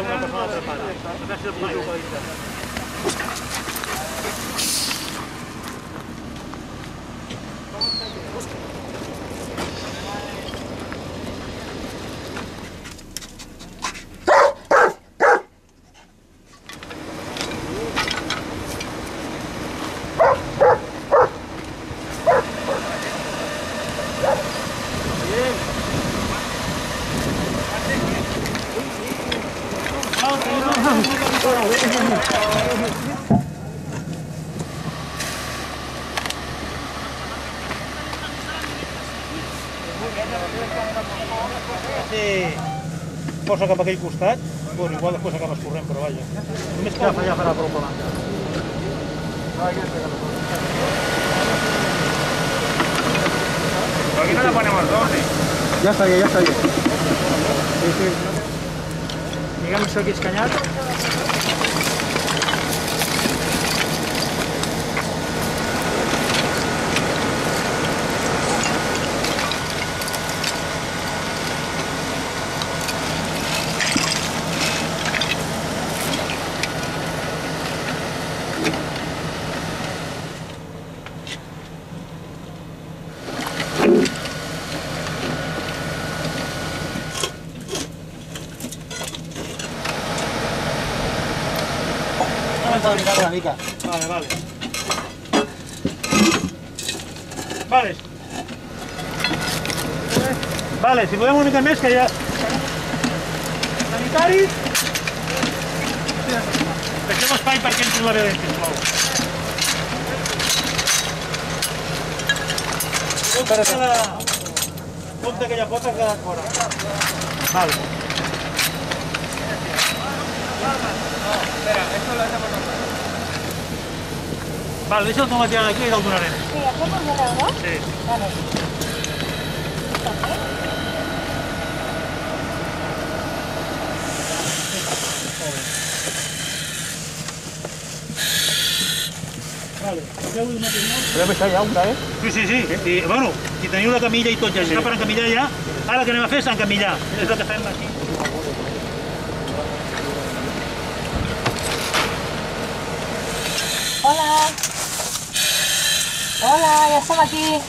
hi ha una persona que prepara. Gràcies per localitzar. Posa cap a aquell costat, bueno, igual després acabes corrent, però vaja. Només que ja farà prou palanca. Aquí no la ponemos dos, ¿eh? Ya está bien, ya está bien. Diguem això aquí escanyat. Una mica. Vale. Vale. Vale, si podem una mica més, que ja... Sanitaris! Deixem espai perquè entri la veu, sisplau. Compte aquella pota ha quedat fora. Vale. Espera, esto lo hacemos nosotros. Vale, deixa'l com la tirant aquí i te'l donarem. Sí, hacemos de lado, ¿no? Sí. Vale. Vale, poseu-hi una pinyol. Podem deixar ja una, Sí. I, bueno, si teniu la camilla i tot ja, si està per encamillar ja, ara el que anem a fer és encamillar. És el que fem aquí. Hola. Hola, ja som aquí.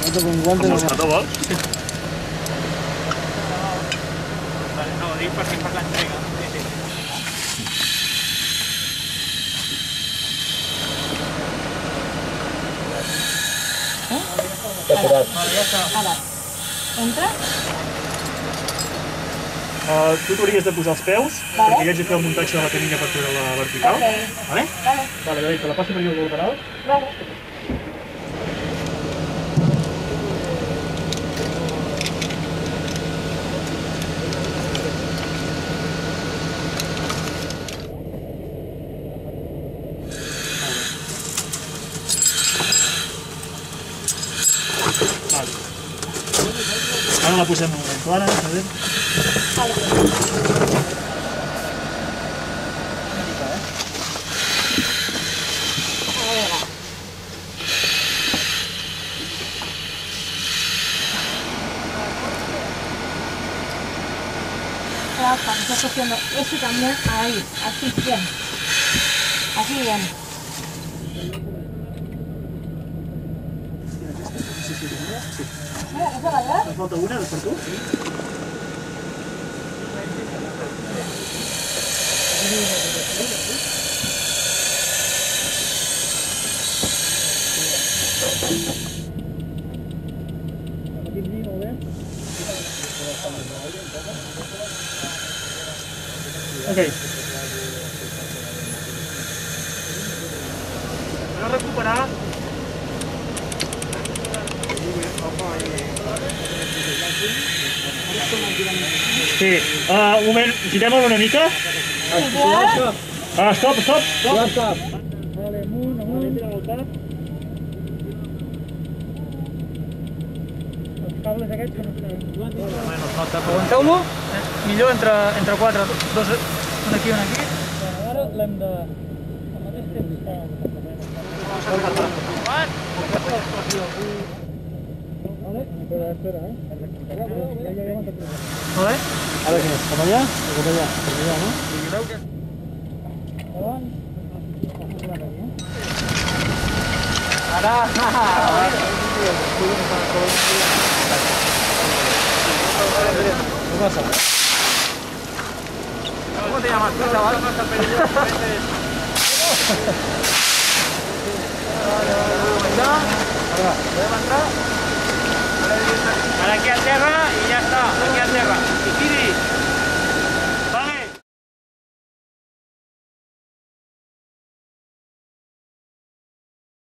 Com els que tu vols? Vale, no, dic per l'entrega. Vale, ja està. Ara. Entra. Tu t'hauries de posar els peus, perquè hi hagi de fer el muntatge de la camilla per treure la vertical. Vale? Vale, David, te la passi per aquí al lateral. Vale. Ara la posem en plana, a veure. Estás cogiendo eso también ahí, así bien. Así bien. Mira, ¿esa la verdad? ¿Me falta una per tu? Ok. Cal recuperar sí, un moment, girem-ho una mica. Stop. Vale, amunt, tira el cap. Els cables aquests que no sabem. Bueno, es nota. Aguanteu-lo, millor entre quatre, dos, un aquí. Ara l'hem de... al mateix temps. ¿Vale? Espera, espera, ¿eh? ¿Vale? Ara quin és? Cap allà o cap allà? Cap allà, no? Ara! Què passa? ¿Cómo te llamas tú, chaval? Ahora aquí a tierra y ya está, aquí a tierra.